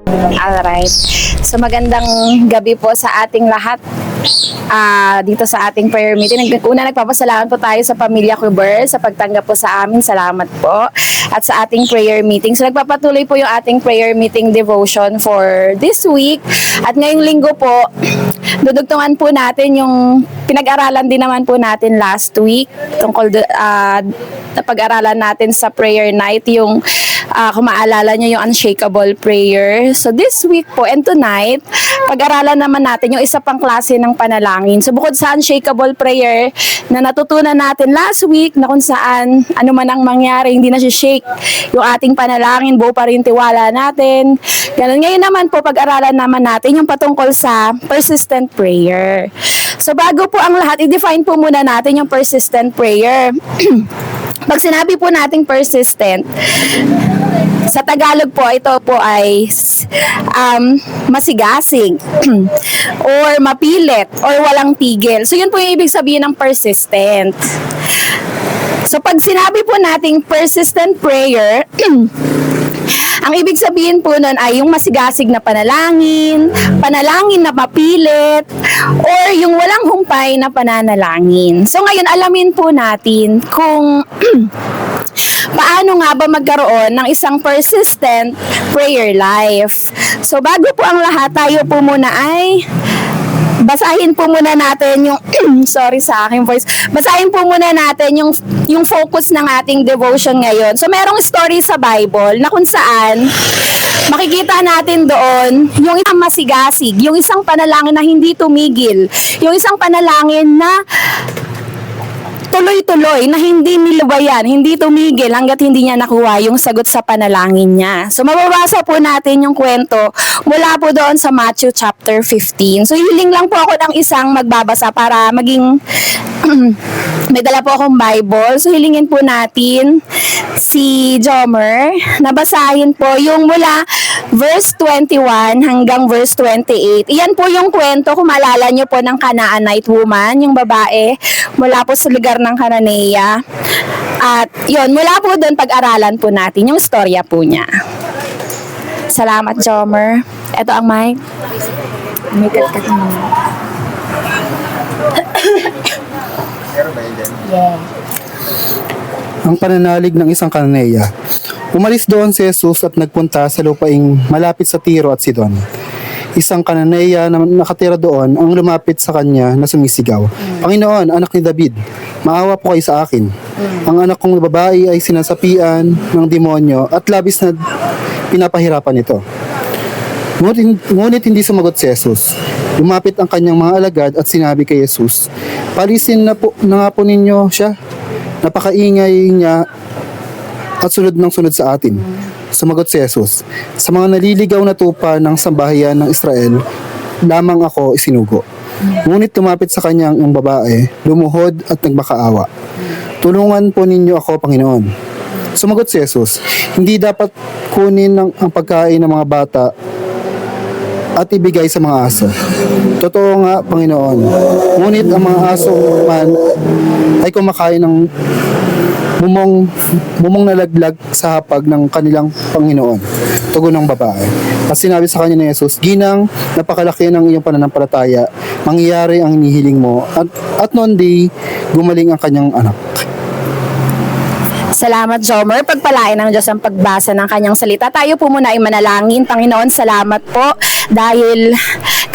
Alright. So magandang gabi po sa ating lahat dito sa ating prayer meeting. Una, nagpapasalamat po tayo sa Pamilya Kuber sa pagtanggap po sa amin. Salamat po. At sa ating prayer meeting. So nagpapatuloy po yung ating prayer meeting devotion for this week. At ngayong linggo po, dudugtungan po natin yung pinag-aralan din naman po natin last week tungkol na pag-aralan natin sa prayer night, yung kung maalala nyo yung unshakable prayer. So this week po and tonight, pag-aralan naman natin yung isa pang klase ng panalangin. So bukod sa unshakable prayer na natutunan natin last week, na kung saan ano man ang mangyari, hindi na shake yung ating panalangin, buo pa rin tiwala natin. Ganun. Ngayon naman po, pag-aralan naman natin yung patungkol sa persistent prayer. So bago po ang lahat, i-define po muna natin yung persistent prayer. Pag sinabi po nating persistent, sa Tagalog po, ito po ay masigasig or mapilit or walang tigil. So yun po yung ibig sabihin ng persistent. So pag sinabi po nating persistent prayer, ang ibig sabihin po nun ay yung masigasig na panalangin, panalangin na mapilit, or yung walang humpay na pananalangin. So ngayon, alamin po natin kung paano nga ba magkaroon ng isang persistent prayer life. So bago po ang lahat, tayo po muna ay basahin po muna natin yung sorry sa aking voice. Basahin po muna natin yung focus ng ating devotion ngayon. So merong story sa Bible na kung saan makikita natin doon yung isang masigasig, yung isang panalangin na hindi tumigil, yung isang panalangin na tuloy-tuloy, na hindi nilubayan, hindi tumigil hanggat hindi niya nakuha yung sagot sa panalangin niya. So mababasa po natin yung kwento mula po doon sa Matthew chapter 15. So hiling lang po ako ng isang magbabasa para maging may dala po akong Bible. So hilingin po natin si Jomer na basahin po yung mula verse 21 hanggang verse 28. Iyan po yung kwento, kung maalala nyo po, ng Canaanite woman, yung babae mula po sa lugar ng Cananea. At yun, mula po doon pag-aralan po natin yung storya po niya. Salamat, Jomer. Ito ang mic. May kat-kat mo. Yeah. Ang pananalig ng isang Cananea. Umalis doon si Jesus at nagpunta sa lupaing malapit sa Tiro at Sidon. Isang Cananea na nakatira doon ang lumapit sa kanya na sumisigaw, "Panginoon, anak ni David, maawa po kayo sa akin. Ang anak kong babae ay sinasapian ng demonyo at labis na pinapahirapan ito." Ngunit hindi sumagot si Jesus. Lumapit ang kanyang mga alagad at sinabi kay Jesus, "Palisin na nga po ninyo siya. Napakaingay niya at sunod ng sunod sa atin." Sumagot si Jesus, "Sa mga naliligaw na tupa ng sambahayan ng Israel, lamang ako isinugo." Ngunit lumapit sa kanya ang babae, lumuhod at nagmakaawa. "Tulungan po ninyo ako, Panginoon." Sumagot si Jesus, "Hindi dapat kunin ang pagkain ng mga bata at ibigay sa mga aso." "Totoo nga, Panginoon. Ngunit ang mga aso man ay kumakain ng mumong nalaglag sa hapag ng kanilang Panginoon." Tugon ng babae. At sinabi sa kanya ni Jesus, "Ginang, napakalaki ng iyong pananampalataya. Mangyayari ang hinihiling mo." At noon di gumaling ang kanyang anak. Salamat, Jomer. Pagpalain ng Diyos ang pagbasa ng kanyang salita. Tayo po muna ay manalangin. Panginoon, salamat po dahil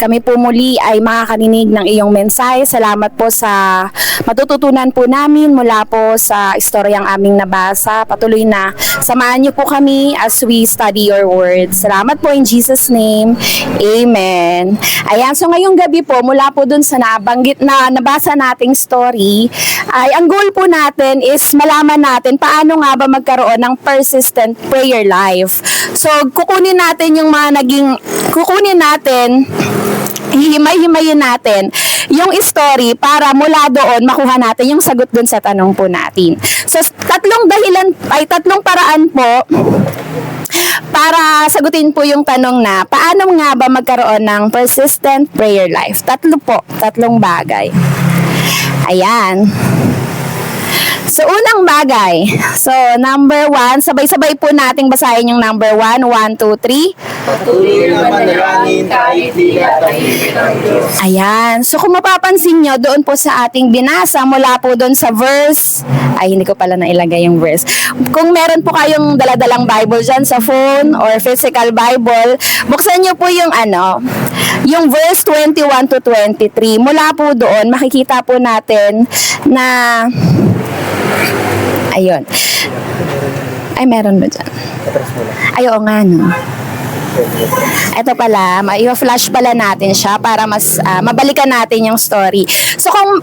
kami po muli ay makakarinig ng iyong mensahe. Salamat po sa matututunan po namin mula po sa istoryang aming nabasa. Patuloy na samahan niyo po kami as we study your word. Salamat po in Jesus' name. Amen. Ayan, so ngayong gabi po, mula po dun sa nabanggit na nabasa nating story, ay ang goal po natin is malaman natin paano nga ba magkaroon ng persistent prayer life. So, kukunin natin hihimay-himayin natin yung story para mula doon makuha natin yung sagot dun sa tanong po natin. So, tatlong paraan po para sagutin po yung tanong na paano nga ba magkaroon ng persistent prayer life. Tatlong bagay. Ayan. So, unang bagay. So, number 1, sabay-sabay po nating basahin yung number 1. 1, 2, 3. Patuloy na manalangin kahit di tahimik ang Diyos. Ayan. So, kung mapapansin nyo, doon po sa ating binasa, mula po doon sa verse, ay, hindi ko pala nailagay yung verse. Kung meron po kayong daladalang Bible dyan sa phone or physical Bible, buksan nyo po yung verse 21 to 23. Mula po doon, makikita po natin na, ayun. Ay, meron ba dyan? Ay, oo nga, no? Ito pala, i-flash pala natin siya para mas mabalikan natin yung story. So kung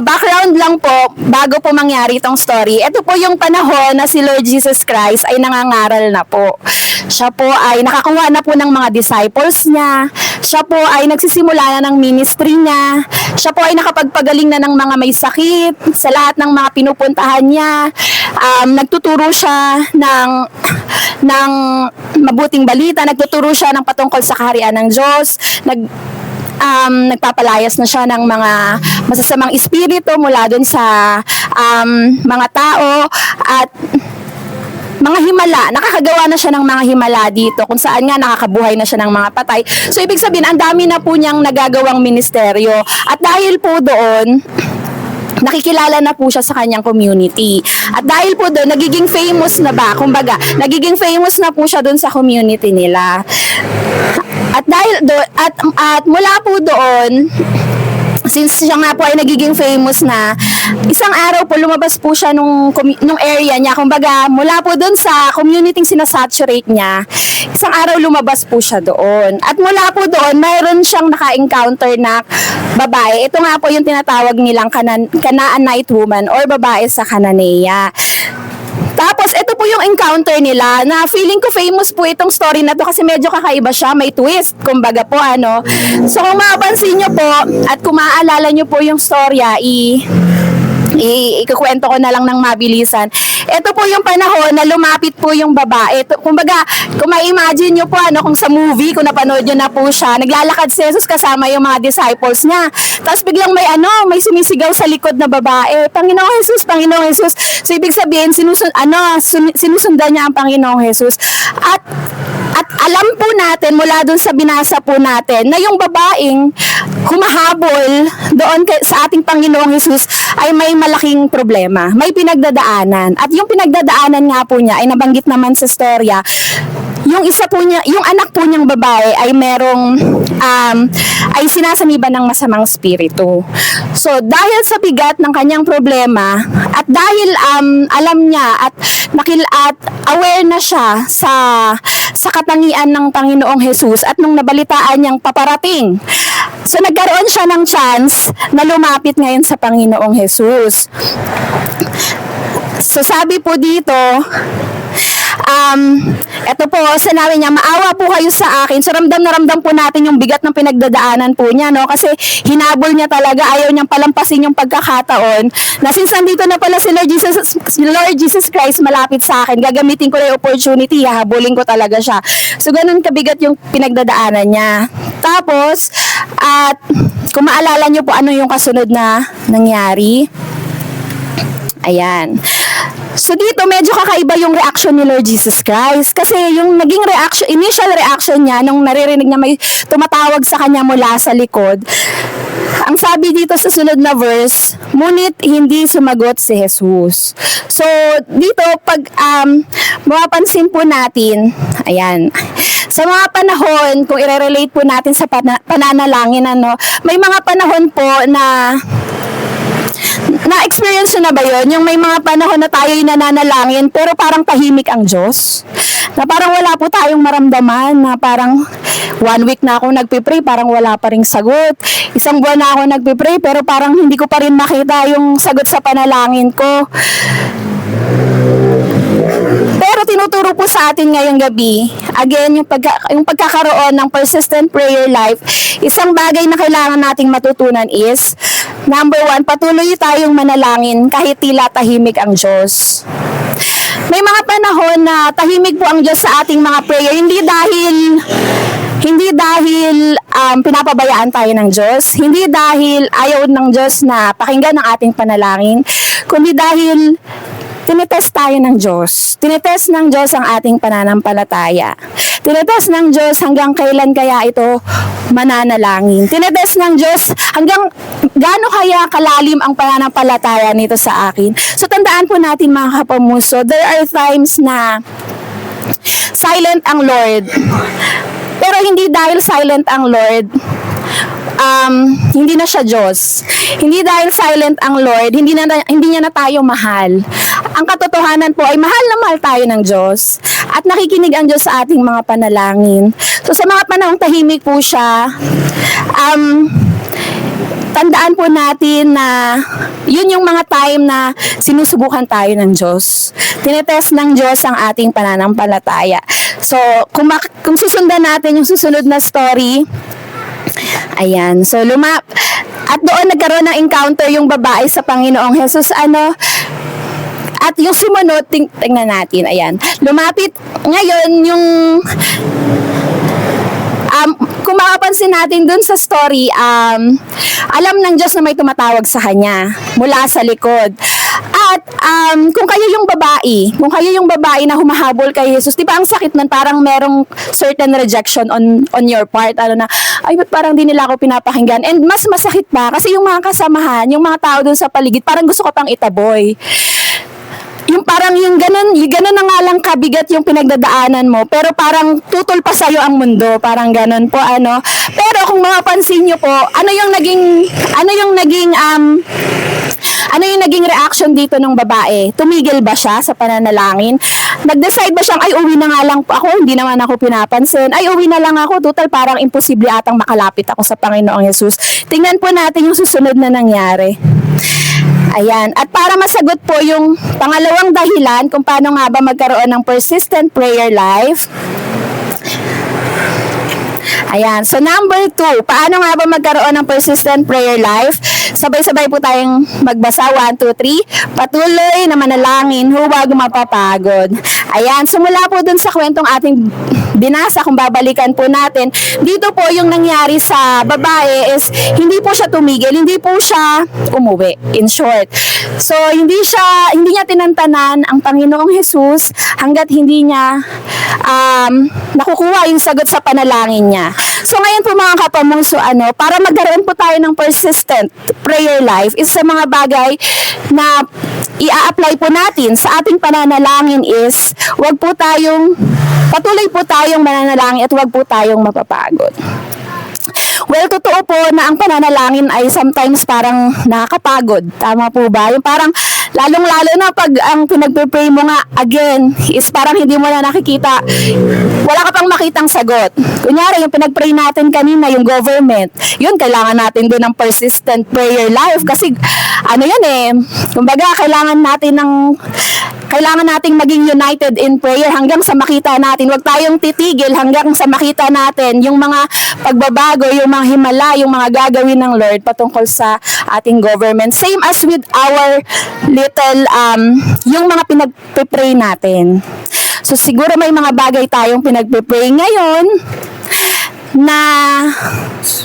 background lang po bago po mangyari itong story, ito po yung panahon na si Lord Jesus Christ ay nangangaral na po. Siya po ay nakakuha na po ng mga disciples niya. Siya po ay nagsisimula na ng ministry niya. Siya po ay nakapagpagaling na ng mga may sakit sa lahat ng mga pinupuntahan niya. Nagtuturo siya ng mabuting balita, nagtuturo siya ng patungkol sa kaharian ng Diyos, nagpapalayas na siya ng mga masasamang espiritu mula dun sa mga tao at mga himala, nakakagawa na siya ng mga himala dito kung saan nga nakakabuhay na siya ng mga patay. So ibig sabihin, ang dami na po niyang nagagawang ministeryo at dahil po doon, nakikilala na po siya sa kanyang community. At dahil po doon, nagiging famous na ba? Kumbaga, nagiging famous na po siya doon sa community nila. At dahil doon, at mula po doon, since siya nga po ay nagiging famous na, isang araw po lumabas po siya nung area niya. Kumbaga, mula po doon sa community sinasaturate niya, isang araw lumabas po siya doon. At mula po doon, mayroon siyang naka-encounter na babae. Ito nga po yung tinatawag nilang Canaanite woman or babae sa Cananea. Tapos, ito po yung encounter nila na feeling ko famous po itong story na to kasi medyo kakaiba siya, may twist, kumbaga po So, kung mapapansin nyo po at kung maaalala nyo po yung storya, ikukwento ko na lang ng mabilisan. Ito po yung panahon na lumapit po yung babae. Kumbaga, kung ma-imagine nyo po kung sa movie, kung napanood nyo na po siya, naglalakad si Jesus kasama yung mga disciples niya. Tapos biglang may sumisigaw sa likod na babae, Panginoong Jesus, Panginoong Jesus. So ibig sabihin, sinusundan niya ang Panginoong Jesus. At alam po natin, mula dun sa binasa po natin, na yung babaeng humahabol doon sa ating Panginoong Jesus ay may malaking problema. May pinagdadaanan. At yung pinagdadaanan nga po niya ay nabanggit naman sa storya, yung isa po niya, yung anak po niyang babae ay merong ay sinasaniban ng masamang spiritu. So dahil sa bigat ng kanyang problema at dahil alam niya at aware na siya sa katangian ng Panginoong Jesus at nung nabalitaan niyang paparating, so nagkaroon siya ng chance na lumapit ngayon sa Panginoong Jesus. So sabi po dito, eto po, sinabi niya, maawa po kayo sa akin. So ramdam na ramdam po natin yung bigat ng pinagdadaanan po niya, no? Kasi hinabol niya talaga, ayaw niyang palampasin yung pagkakataon na since nandito na pala si Lord Jesus Christ malapit sa akin, gagamitin ko na yung opportunity, hahabulin ko talaga siya. So ganun kabigat yung pinagdadaanan niya. Tapos, at kung maalala niyo po ano yung kasunod na nangyari, ayan. So dito medyo kakaiba yung reaction ni Lord Jesus Christ kasi yung naging initial reaction niya nung naririnig niya may tumatawag sa kanya mula sa likod. Ang sabi dito sa sunod na verse, ngunit hindi sumagot si Jesus. So dito pag mapapansin po natin, ayan, sa mga panahon, kung i-relate po natin sa pananalangin, may mga panahon po na na-experience na ba yun? Yung may mga panahon na tayo'y nananalangin pero parang tahimik ang Diyos. Na parang wala po tayong maramdaman. Na parang 1 week na ako nagpipray, parang wala pa ring sagot. 1 buwan na ako nagpipray pero parang hindi ko pa rin makita yung sagot sa panalangin ko. Pero tinuturo po sa atin ngayong gabi, again, yung pagkakaroon ng persistent prayer life, isang bagay na kailangan nating matutunan is, number 1, patuloy tayong manalangin kahit tila tahimik ang Diyos. May mga panahon na tahimik po ang Diyos sa ating mga prayer, Hindi dahil pinapabayaan tayo ng Diyos, hindi dahil ayaw ng Diyos na pakinggan ang ating panalangin, kundi dahil tinetest tayo ng Diyos. Tinetest ng Diyos ang ating pananampalataya. Tinetest ng Diyos hanggang kailan kaya ito mananalangin. Tinetest ng Diyos hanggang gaano kaya kalalim ang pananampalataya nito sa akin. So tandaan po natin mga kapamuso, there are times na silent ang Lord. Pero hindi dahil silent ang Lord, hindi na siya Diyos. Hindi dahil silent ang Lord, hindi niya na tayo mahal. Ang katotohanan po ay mahal na mahal tayo ng Diyos at nakikinig ang Diyos sa ating mga panalangin. So sa mga panahong tahimik po siya, tandaan po natin na yun yung mga time na sinusubukan tayo ng Diyos. Tinetest ng Diyos ang ating pananampalataya. So, kung susundan natin yung susunod na story, ayan. So, at doon nagkaroon ng encounter yung babae sa Panginoong Jesus. At yung sumunod, tingnan natin, ayan. Lumapit, ngayon, yung kung makapansin natin dun sa story, alam ng Diyos na may tumatawag sa kanya mula sa likod. At kung kayo yung babae na humahabol kay Jesus, di ba ang sakit nun, parang merong certain rejection on your part, ay ba't parang di nila ako pinapakinggan, and mas masakit pa kasi yung mga kasamahan, yung mga tao dun sa paligid, parang gusto ko pang itaboy. Yung parang yung ganun na nga lang kabigat yung pinagdadaanan mo, pero parang tutol pa sa'yo ang mundo, parang ganun po, Pero kung mapapansin nyo po, ano yung naging reaction dito ng babae? Tumigil ba siya sa pananalangin? Nag-decide ba siyang, ay uwi na nga lang po ako, hindi naman ako pinapansin, ay uwi na lang ako, total parang imposible atang makalapit ako sa Panginoong Jesus. Tingnan po natin yung susunod na nangyari. Ayan. At para masagot po yung pangalawang dahilan kung paano nga ba magkaroon ng persistent prayer life. Ayan. So number 2, paano nga ba magkaroon ng persistent prayer life? Sabay-sabay po tayong magbasa. 1, 2, 3. Patuloy na manalangin, huwag mapapagod. Ayan. Simula po dun sa kwentong ating binasa, kung babalikan po natin, dito po yung nangyari sa babae is hindi po siya tumigil, hindi po siya umuwi, in short. So, hindi niya tinantanan ang Panginoong Jesus hanggat hindi niya nakukuha yung sagot sa panalangin niya. So, ngayon po mga kapamuso, para magkaroon po tayo ng persistent prayer life, is sa mga bagay na i-apply po natin sa ating pananalangin is patuloy po tayong mananalangin at huwag po tayong mapapagod. Well, totoo po na ang pananalangin ay sometimes parang nakakapagod. Tama po ba? Yung parang lalong-lalo na pag ang pinagpe-pray mo nga again is parang hindi mo na nakikita, wala ka pang makitang sagot. Kunyari, yung pinag-pray natin kanina, yung government, yun, kailangan natin doon ng persistent prayer life kasi kumbaga, kailangan nating maging united in prayer hanggang sa makita natin. Huwag tayong titigil hanggang sa makita natin yung mga pagbabago, yung mga himala, yung mga gagawin ng Lord patungkol sa ating government. Same as with our little, yung mga pinagpe-pray natin. So siguro may mga bagay tayong pinagpe-pray ngayon na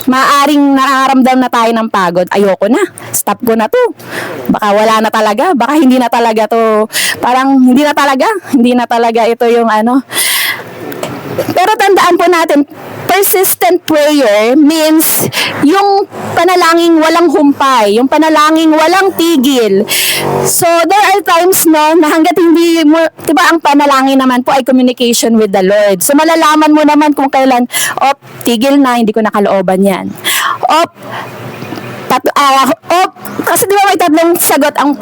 maaring nakaramdam na tayo ng pagod. Ayoko na. Stop ko na to. Baka wala na talaga. Baka hindi na talaga to. Parang hindi na talaga ito yung Pero tandaan po natin, persistent prayer means yung panalangin walang humpay, yung panalangin walang tigil. So, there are times na hanggat hindi mo, diba ang panalangin naman po ay communication with the Lord. So, malalaman mo naman kung kailan, tigil na, hindi ko nakalooban yan. Kasi di ba may tatlong sagot ang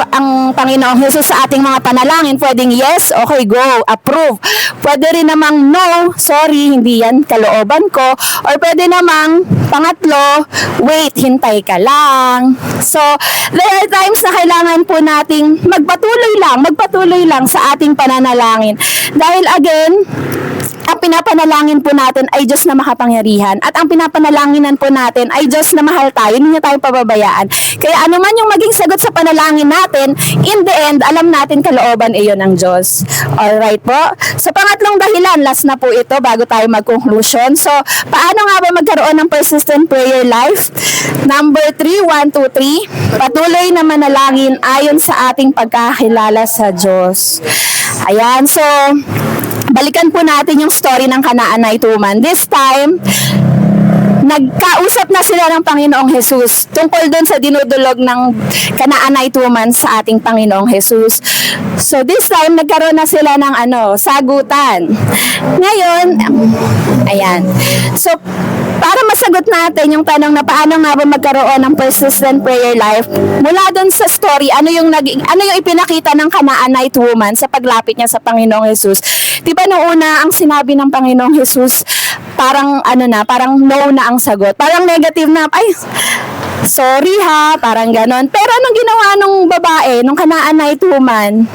Panginoong Jesus sa ating mga panalangin. Pwedeng yes, okay, go, approve. Pwede rin namang no, sorry, hindi yan kalooban ko. Or pwede namang pangatlo, wait, hintay ka lang. So, there are times na kailangan po nating magpatuloy lang sa ating pananalangin. Dahil again, ang pinapanalangin po natin ay Diyos na makapangyarihan. At ang pinapanalanginan po natin ay Diyos na mahal tayo. Hindi niya tayo pababayaan. Kaya anuman yung maging sagot sa panalangin natin, in the end, alam natin kalooban iyon ng Diyos. Alright po? So, pangatlong dahilan, last na po ito bago tayo mag-conclusion. So, paano nga ba magkaroon ng persistent prayer life? Number 3, 1, 2, 3. Patuloy na manalangin ayon sa ating pagkakilala sa Diyos. Ayan, so, balikan po natin yung story ng Kanaanite woman. This time, nagkausap na sila ng Panginoong Jesus tungkol doon sa dinudulog ng Kanaanite woman sa ating Panginoong Jesus. So this time, nagkaroon na sila ng sagutan. Ngayon, ayan. So, para masagot natin yung tanong na paano nga ba magkaroon ng persistent prayer life, mula doon sa story, ano yung ipinakita ng Kanaanite woman sa paglapit niya sa Panginoong Jesus. Di ba noong una, ang sinabi ng Panginoong Jesus, parang parang no na ang sagot. Parang negative na, ay, sorry ha, parang ganon. Pero anong ginawa nung babae, nung Kanaanite woman?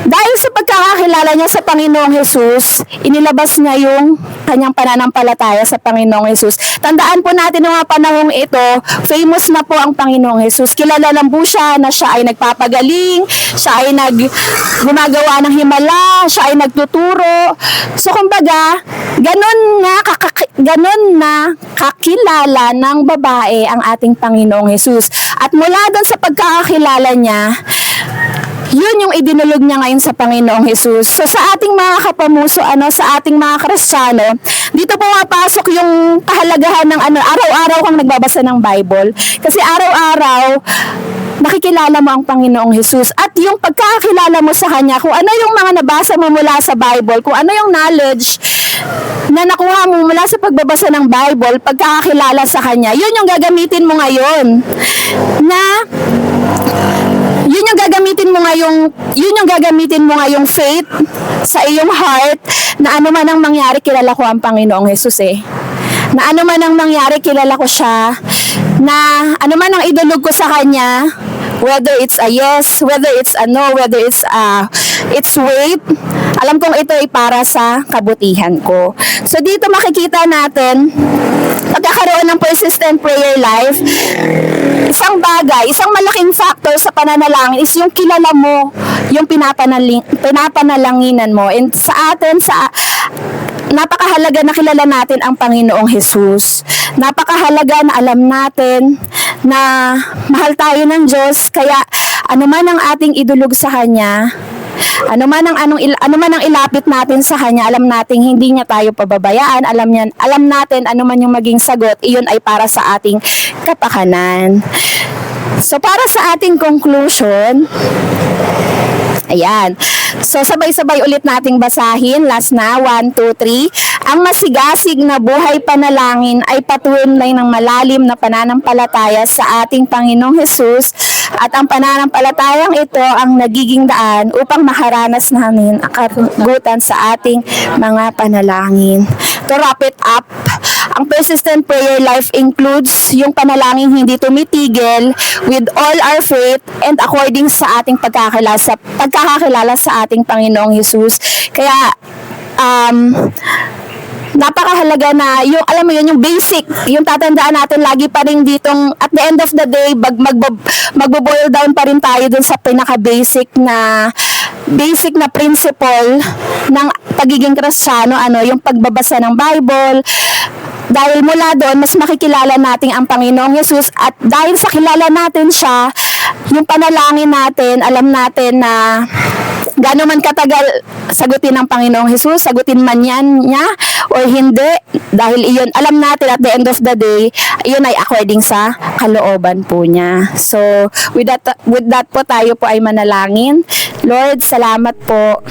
Dahil sa pagkakakilala niya sa Panginoong Jesus, inilabas niya yung kanyang pananampalataya sa Panginoong Jesus. Tandaan po natin ng mga panahong ito, famous na po ang Panginoong Jesus. Kilala lang po siya na siya ay nagpapagaling, siya ay gumagawa ng himala, siya ay nagtuturo. So kumbaga, ganun na kakilala ng babae ang ating Panginoong Jesus. At mula doon sa pagkakakilala niya, yun yung idinulog niya ngayon sa Panginoong Jesus. So sa ating mga kapamuso, sa ating mga Kristiyano, dito pumapasok yung kahalagahan ng araw-araw kang nagbabasa ng Bible. Kasi araw-araw, nakikilala mo ang Panginoong Jesus. At yung pagkakakilala mo sa Kanya, kung ano yung mga nabasa mo mula sa Bible, kung ano yung knowledge na nakuha mo mula sa pagbabasa ng Bible, pagkakakilala sa Kanya, yun yung gagamitin mo ngayon. Yun yung gagamitin mo ngayong faith sa iyong heart na ano man ang mangyari, kilala ko ang Panginoong Jesus Na ano man ang mangyari, kilala ko siya. Na ano man ang idulog ko sa Kanya, whether it's a yes, whether it's a no, whether it's wait, alam kong ito ay para sa kabutihan ko. So dito makikita natin, pagkakaroon ng persistent prayer life, isang bagay, isang malaking factor sa pananalangin is yung kilala mo, yung pinapanalanginan mo. And sa atin, napakahalaga na kilala natin ang Panginoong Jesus. Napakahalaga na alam natin na mahal tayo ng Diyos, kaya ano man ang ating idulog sa Kanya, ano man ang ilapit natin sa Kanya, alam natin hindi niya tayo pababayaan, alam natin ano man yung maging sagot, iyon ay para sa ating kapakanan. So para sa ating conclusion, ayan. So sabay-sabay ulit nating basahin. Last na, 1, 2, 3. Ang masigasig na buhay panalangin ay patunay ng malalim na pananampalataya sa ating Panginoong Jesus, at ang pananampalatayang ito ang nagiging daan upang makaranas namin ang karugutan sa ating mga panalangin. To wrap it up, ang persistent prayer life includes yung panalangin hindi tumitigil with all our faith and according sa ating pagkakakilala sa ating Panginoong Jesus. Kaya napakahalaga na yung alam mo yun, yung basic, yung tatandaan natin lagi pa rin ditong at the end of the day magbo-boil down pa rin tayo dun sa pinaka-basic na principle ng pagiging Kristiyano, yung pagbabasa ng Bible. Dahil mula doon, mas makikilala natin ang Panginoong Jesus, at dahil sa kilala natin siya, yung panalangin natin, alam natin na gaano man katagal sagutin ng Panginoong Jesus, sagutin man yan niya or hindi, dahil iyon, alam natin at the end of the day, iyon ay according sa kalooban po niya. So, with that po, tayo po ay manalangin. Lord, salamat po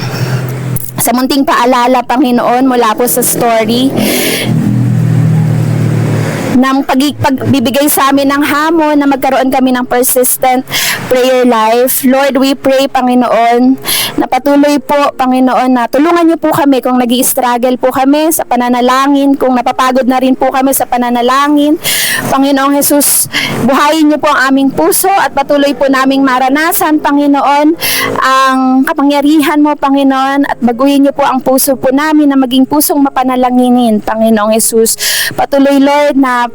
sa munting paalala, Panginoon, mula po sa story pagbibigay sa amin ng hamon na magkaroon kami ng persistent prayer life. Lord, we pray, Panginoon, na patuloy po, Panginoon, na tulungan niyo po kami kung nag-i-struggle po kami sa pananalangin, kung napapagod na rin po kami sa pananalangin. Panginoong Jesus, buhayin niyo po ang aming puso at patuloy po naming maranasan, Panginoon, ang kapangyarihan mo, Panginoon, at baguhin niyo po ang puso po namin na maging pusong mapanalanginin, Panginoong Jesus. Patuloy, Lord, na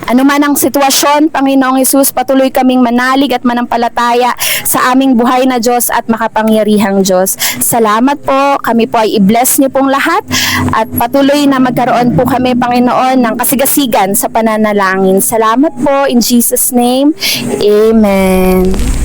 ano man ang sitwasyon, Panginoong Hesus, patuloy kaming manalig at manampalataya sa aming buhay na Diyos at makapangyarihang Diyos. Salamat po. Kami po ay i-bless niyo pong lahat at patuloy na magkaroon po kami, Panginoon, ng kasigasigan sa pananalangin. Salamat po. In Jesus' name, Amen.